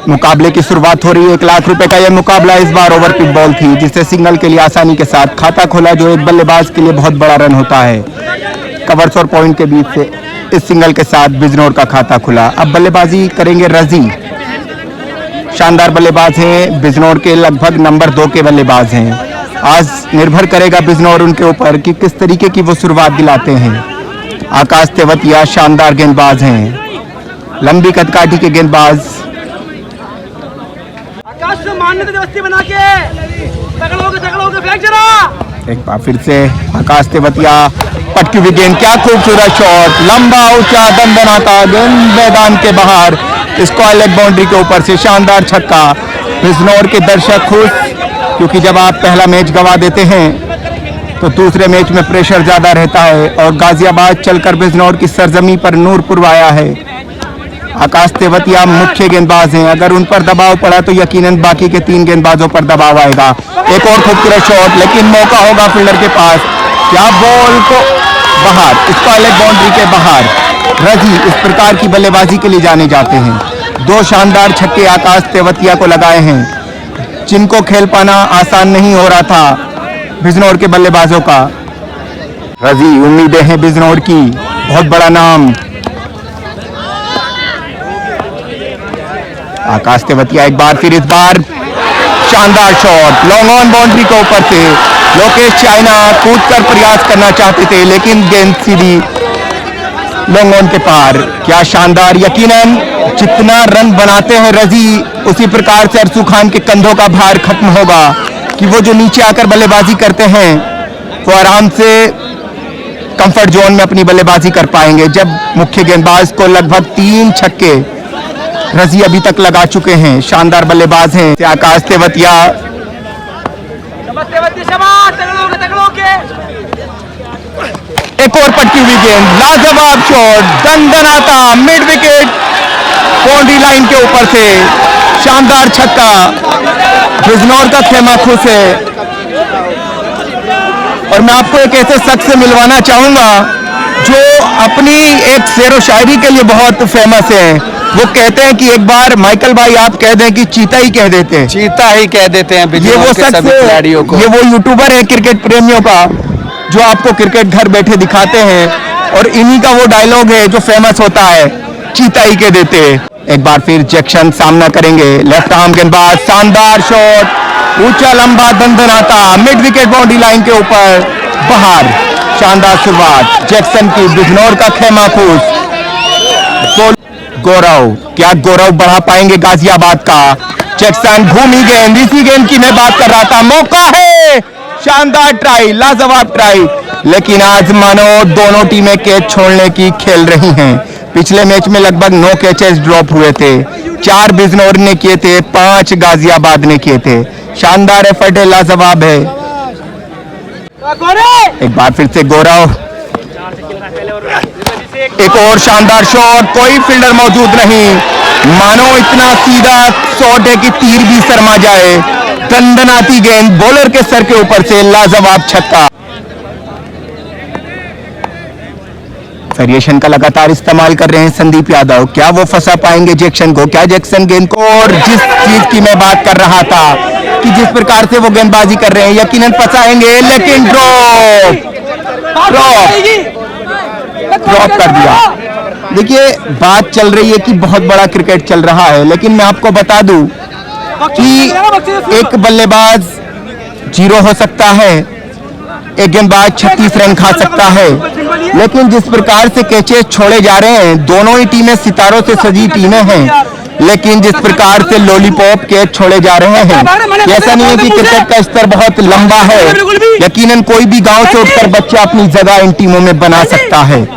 मुकाबले की शुरुआत हो रही है। 1 लाख रुपए का यह मुकाबला इस बार ओवर पिच बॉल थी, जिससे सिंगल के लिए आसानी के साथ खाता खोला, जो एक बल्लेबाज के लिए बहुत बड़ा रन होता है। कवर्स और पॉइंट के बीच से इस सिंगल के साथ बिजनौर का खाता खुला। अब बल्लेबाजी करेंगे रजी। शानदार बल्लेबाज हैं, बिजनौर के लगभग नंबर 2 के बल्लेबाज हैं। आज निर्भर करेगा बिजनौर उनके ऊपर कि किस तरीके की वो शुरुआत दिलाते हैं। आकाश तेवतिया शानदार गेंदबाज हैं, लंबी कदकाठी के गेंदबाज। एक बार फिर से आकाश तेवतिया, पटकी हुई गेंद, क्या खूबसूरत शॉट, लंबा ऊंचा दंदनाता गेंद मैदान के बाहर, स्क्वायर लेग बाउंड्री के ऊपर से शानदार छक्का। बिजनौर के दर्शक खुश, क्योंकि जब आप पहला मैच गंवा देते हैं तो दूसरे मैच में प्रेशर ज्यादा रहता है, और गाजियाबाद चलकर बिजनौर की सरजमी पर नूरपुर आया है। आकाश तेवतिया मुख्य गेंदबाज हैं, अगर उन पर दबाव पड़ा तो यकीनन बाकी के 3 गेंदबाजों पर दबाव आएगा। एक और खूबसूरत शॉट, लेकिन मौका होगा फील्डर के पास, क्या बॉल को बाहर, स्क्वायर लेग बाउंड्री के बाहर। रजी इस प्रकार की बल्लेबाजी के लिए जाने जाते हैं। 2 शानदार छक्के आकाश तेवतिया को लगाए हैं, जिनको खेल पाना आसान नहीं हो रहा था बिजनौर के बल्लेबाजों का। रजी उम्मीदें हैं बिजनौर की, बहुत बड़ा नाम। आकाश तेवतिया एक बार फिर, इस बार शानदार शॉट, लॉन्ग ऑन बाउंड्री के ऊपर से। लोकेश चाइना कूदकर प्रयास करना चाहते थे, लेकिन गेंद सीधी लॉन्ग ऑन के पार। क्या शानदार, यकीनन जितना रन बनाते हैं रजी, उसी प्रकार से अरसू खान के कंधों का भार खत्म होगा, कि वो जो नीचे आकर बल्लेबाजी करते हैं वो आराम से कंफर्ट जोन में अपनी बल्लेबाजी कर पाएंगे। जब मुख्य गेंदबाज को लगभग 3 छक्के रजी अभी तक लगा चुके हैं, शानदार बल्लेबाज हैं आकाश तेवतिया। एक और पटकी हुई गेंद, लाजवाब शॉट, दंदनाता मिड विकेट बाउंड्री लाइन के ऊपर से शानदार छक्का। बिजनौर का खेमा खुश है, और मैं आपको एक ऐसे शख्स से मिलवाना चाहूंगा जो अपनी एक शेरो शायरी के लिए बहुत फेमस है। वो कहते हैं कि एक बार माइकल भाई आप कह दें कि चीता ही कह देते हैं, चीता ही कह देते हैं। ये वो शख्स, ये वो यूट्यूबर है क्रिकेट प्रेमियों का, जो आपको क्रिकेट घर बैठे दिखाते हैं, और इन्हीं का वो डायलॉग है जो फेमस होता है, चीता ही कह देते हैं। एक बार फिर जैक्सन सामना करेंगे, लेफ्ट आर्म गेंदबाज, शानदार शॉट, ऊंचा लंबा दंदनाता मिड विकेट बाउंड्री लाइन के ऊपर बाहर। शानदार शुरुआत जैक्सन की, बिजनौर का खेमा खुश। गौरव, क्या गौरव बढ़ा पाएंगे गाजियाबाद का? जैक्सन घूमी गेंद, इसी गेंद की मैं बात कर रहा था, मौका है, शानदार ट्राई, लाजवाब ट्राई, लेकिन आज मानो दोनों टीमें कैच छोड़ने की खेल रही हैं। पिछले मैच में लगभग 9 कैचेस ड्रॉप हुए थे, 4 बिजनौर ने किए थे, 5 गाजियाबाद ने किए थे। शानदार एफर्ट है, लाजवाब है। एक बार फिर से गौरव, एक और शानदार शॉट, कोई फील्डर मौजूद नहीं, मानो इतना सीधा शॉट है कि तीर भी शर्मा जाए। दंदनाती गेंद बॉलर के सर के ऊपर से, लाजवाब छक्का। वेरिएशन का लगातार इस्तेमाल कर रहे हैं संदीप यादव, क्या वो फंसा पाएंगे जैक्सन को? क्या जैक्सन गेंद को, और जिस चीज की मैं बात कर रहा था कि जिस प्रकार से वो गेंदबाजी कर रहे हैं, यकीनन फंसाएंगे, लेकिन ड्रॉप कर दिया। देखिए बात चल रही है कि बहुत बड़ा क्रिकेट चल रहा है, लेकिन मैं आपको बता दूं कि एक बल्लेबाज 0 हो सकता है, एक गेंदबाज 36 रन खा सकता है, लेकिन जिस प्रकार से कैचेस छोड़े जा रहे हैं, दोनों ही टीमें सितारों से सजी टीमें हैं, लेकिन जिस प्रकार से लॉलीपॉप कैच छोड़े जा रहे हैं, ऐसा नहीं है कि क्रिकेट का स्तर बहुत लंबा है। यकीनन कोई भी गांव से उठकर बच्चा अपनी जगह इन टीमों में बना सकता है।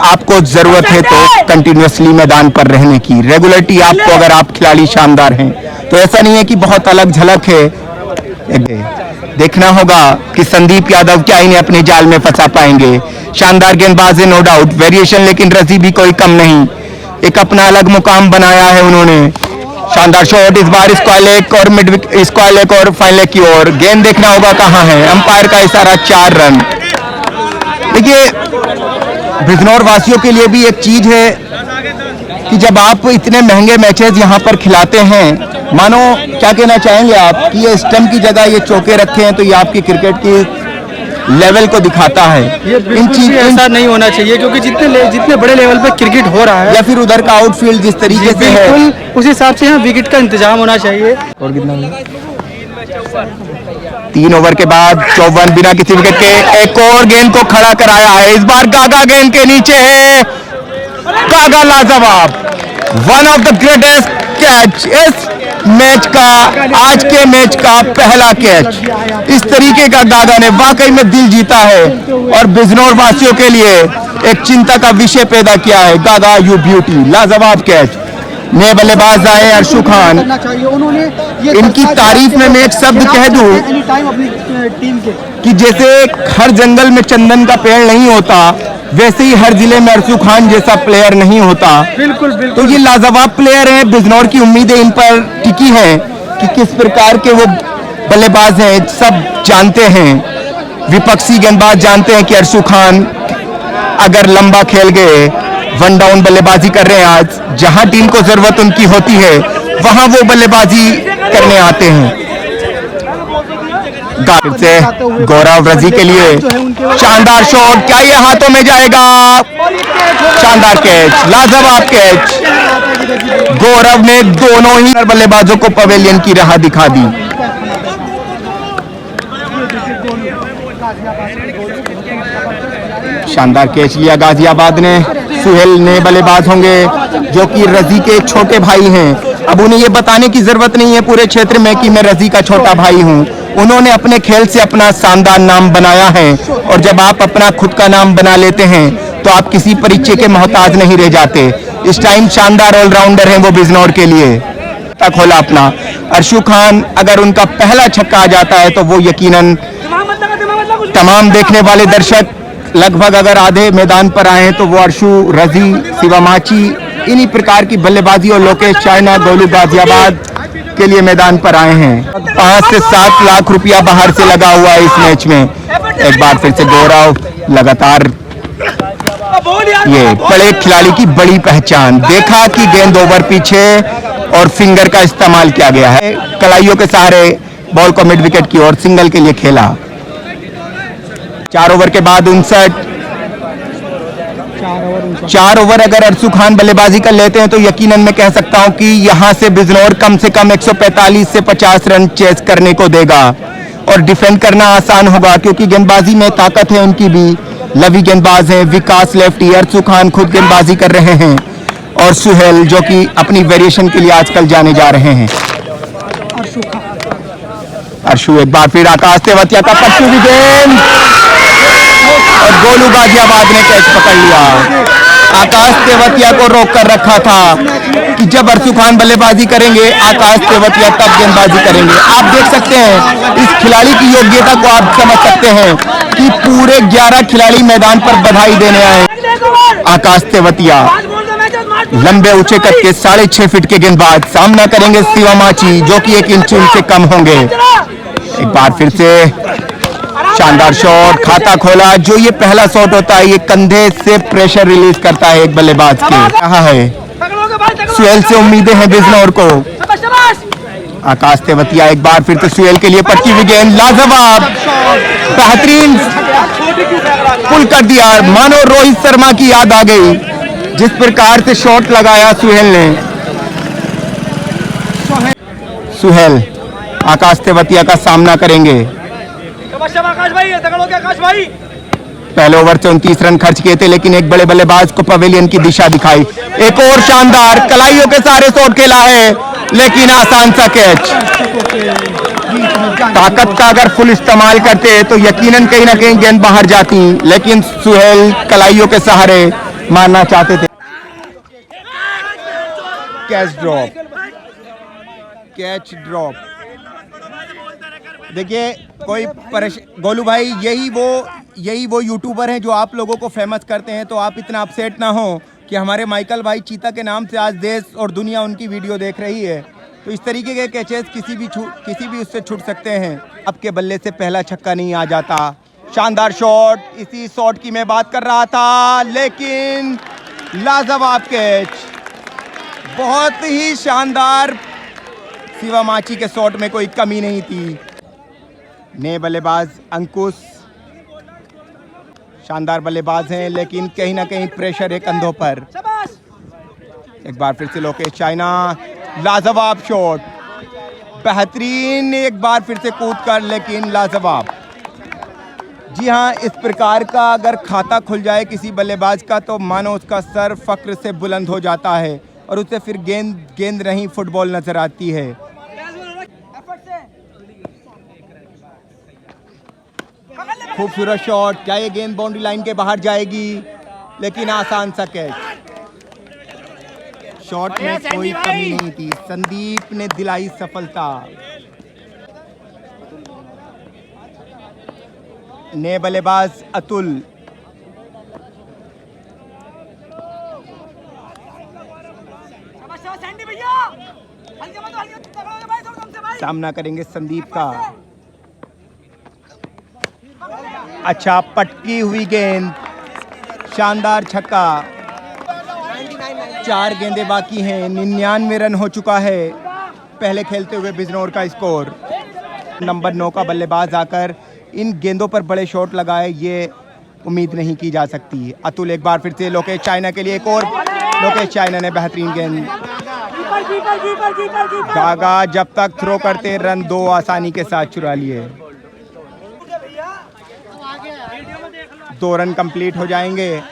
आपको जरूरत है तो कंटिन्यूअसली मैदान पर रहने की, रेगुलरिटी आपको, अगर आप खिलाड़ी शानदार हैं तो ऐसा नहीं है कि बहुत अलग झलक है। देखना होगा कि संदीप यादव क्या इन्हें अपने जाल में फंसा पाएंगे। शानदार गेंदबाज है नो डाउट, वेरिएशन, लेकिन रजी भी कोई कम नहीं, एक अपना अलग मुकाम बनाया है उन्होंने। शानदार शॉट, इस बार स्क्वायर लेग और मिड स्क्वायर लेग और फाइन लेग की ओर, गेंद देखना होगा कहां है, अंपायर का इशारा, 4 रन। देखिए बिजनौर वासियों के लिए भी एक चीज है कि कि जब आप इतने महंगे मैचेस यहाँ पर खिलाते हैं, मानो क्या कहना चाहेंगे आप कि ये स्टंप की जगह ये चौके रखे हैं, तो ये आपकी क्रिकेट की लेवल को दिखाता है। ये बिल्कुल भी ऐसा नहीं होना चाहिए, क्योंकि जितने बड़े लेवल पे क्रिकेट हो रहा है, या फिर उधर का आउटफील्ड जिस तरीके से है, बिल्कुल उस हिसाब से यहाँ विकेट का इंतजाम होना चाहिए। और कितना 3 ओवर के बाद 54 बिना किसी विकेट के एक और गेंद को खड़ा कराया है। इस बार गागा गेंद के नीचे है, गागा लाजवाब, one of the greatest catch इस मैच का, आज के मैच का पहला कैच। इस तरीके का गागा ने वाकई में दिल जीता है और बिजनौर वासियों के लिए एक चिंता का विषय पैदा किया है। गागा यू ब्यूटी, लाजवाब कैच। नए बल्लेबाज आए अर्शु खान, इनकी तारीफ में मैं एक शब्द कह दूं कि जैसे हर जंगल में चंदन का पेड़ नहीं होता, वैसे ही हर जिले में अर्शु खान जैसा प्लेयर नहीं होता। बिल्कुल बिल्कुल। तो ये लाजवाब प्लेयर हैं, बिजनौर की उम्मीदें इन पर टिकी हैं कि किस प्रकार के वो बल्लेबाज हैं। सब जानते हैं, विपक्षी गेंदबाज जानते हैं कि अर्शु खान अगर लंबा खेल गए, वन डाउन बल्लेबाजी कर रहे हैं, आज जहां टीम को जरूरत उनकी होती है वहां वो बल्लेबाजी करने आते हैं। से गौरव रजी के लिए शानदार शॉट, क्या ये हाथों में जाएगा? शानदार कैच, लाजवाब कैच। गौरव ने दोनों ही बल्लेबाजों को पवेलियन की राह दिखा दी। शानदार कैच लिया गाजियाबाद ने। सुहेल ने बल्लेबाज होंगे जो कि रजी के छोटे भाई हैं। अब उन्हें ये बताने की जरूरत नहीं है पूरे क्षेत्र में कि मैं रजी का छोटा भाई हूं। उन्होंने अपने खेल से अपना शानदार नाम बनाया है, और जब आप अपना खुद का नाम बना लेते हैं तो आप किसी परिचय के मोहताज नहीं रह जाते। इस टाइम शानदार ऑलराउंडर हैं वो बिजनौर के लिए। खोला अपना अर्शु खान, अगर उनका पहला छक्का आ जाता है तो वो यकीनन तमाम देखने वाले दर्शक लगभग अगर आधे मैदान पर आए तो वो अर्शु, रजी, शिवामाची, इन्हीं प्रकार की बल्लेबाजी और लोकेश चाइना, गोलू गाजियाबाद के लिए मैदान पर आए हैं। 5 से 7 लाख रुपया बाहर से लगा हुआ है इस मैच में। एक बार फिर से गौरव, लगातार ये बड़े खिलाड़ी की बड़ी पहचान। देखा कि गेंद ओवर पीछे और फिंगर का इस्तेमाल किया गया है। कलाइयों के सहारे बॉल को मिड विकेट की ओर सिंगल के लिए खेला। 4 ओवर के बाद 4 ओवर अगर अर्शु खान बल्लेबाजी कर लेते हैं तो यकीनन मैं कह सकता हूं कि यहां से बिजनौर कम से कम 145 से 50 रन चेस करने को देगा, और डिफेंड करना आसान होगा क्योंकि गेंदबाजी में ताकत है उनकी भी। लवी गेंदबाज हैं, विकास लेफ्टी, अर्शु खान खुद गेंदबाजी कर रहे हैं, और सुहेल जो कि अपनी वेरिएशन के लिए आजकल जाने जा रहे हैं। अर्शु एक बार फिर आकाश तेवतिया का पट्टू की गेंद, और गोलू गाजियाबाद ने कैच पकड़ लिया। आकाश तेवतिया को रोक कर रखा था कि जब अर्शु खान बल्लेबाजी करेंगे आकाश तेवतिया तब गेंदबाजी करेंगे। आप देख सकते हैं इस खिलाड़ी की योग्यता को, आप समझ सकते हैं कि पूरे 11 खिलाड़ी मैदान पर बधाई देने आए। आकाश तेवतिया लंबे ऊंचे कद के 6.5 फीट के गेंदबाज, सामना करेंगे शिवामाची जो कि 1 इंच उनसे कम होंगे। एक बार फिर से शानदार शॉट, खाता खोला। जो ये पहला शॉट होता है ये कंधे से प्रेशर रिलीज करता है एक बल्लेबाज के। कहा है सुहेल से उम्मीदें हैं बिजनौर को। आकाश तेवतिया एक बार फिर से सुहेल के लिए पटकी हुई गेंद, लाजवाब, बेहतरीन पुल कर दिया। मानो रोहित शर्मा की याद आ गई जिस प्रकार से शॉट लगाया सुहेल ने। सुहेल आकाश तेवतिया का सामना करेंगे। पहले ओवर से 29 रन खर्च किए थे, लेकिन एक बड़े बल्लेबाज को पवेलियन की दिशा दिखाई। एक और शानदार कलाइयों के सारे शॉट खेला है, लेकिन आसान सा कैच। ताकत का अगर फुल इस्तेमाल करते तो यकीनन कहीं ना कहीं गेंद बाहर जाती, लेकिन सुहेल कलाइयों के सहारे मारना चाहते थे। Catch drop, catch drop. देखिए कोई गोलू भाई यही वो यूट्यूबर हैं जो आप लोगों को फेमस करते हैं, तो आप इतना अपसेट ना हो कि हमारे माइकल भाई चीता के नाम से आज देश और दुनिया उनकी वीडियो देख रही है। तो इस तरीके के कैचेस किसी भी उससे छूट सकते हैं। आपके बल्ले से पहला छक्का नहीं आ जाता। शानदार शॉट, इसी शॉट की मैं बात कर रहा था, लेकिन लाजवाब कैच। बहुत ही शानदार, शिवामाची के शॉट में कोई कमी नहीं थी। नए बल्लेबाज अंकुश शानदार बल्लेबाज हैं, लेकिन कहीं ना कहीं प्रेशर है कंधों पर। एक बार फिर से लोकेश चाइना, लाजवाब शॉट, बेहतरीन, एक बार फिर से कूद कर, लेकिन लाजवाब। जी हाँ, इस प्रकार का अगर खाता खुल जाए किसी बल्लेबाज का तो मानो उसका सर फक्र से बुलंद हो जाता है और उसे फिर गेंद नहीं फुटबॉल नजर आती है। खूबसूरत शॉट, क्या ये गेंद बाउंड्री लाइन के बाहर जाएगी, लेकिन आसान सा कैच। शॉट में कोई कमी नहीं थी, संदीप ने दिलाई सफलता। नए बल्लेबाज अतुल, सामना करेंगे संदीप का। अच्छा, पटकी हुई गेंद, शानदार छक्का। 4 गेंदें बाकी हैं, 99 रन हो चुका है पहले खेलते हुए बिजनौर का स्कोर। नंबर 9 का बल्लेबाज आकर इन गेंदों पर बड़े शॉट लगाए, ये उम्मीद नहीं की जा सकती। अतुल एक बार फिर से लोकेश चाइना के लिए, एक और लोकेश चाइना ने बेहतरीन गेंद। गागा जब तक थ्रो करते रन 2 आसानी के साथ चुरा लिए। 2 रन कंप्लीट हो जाएंगे।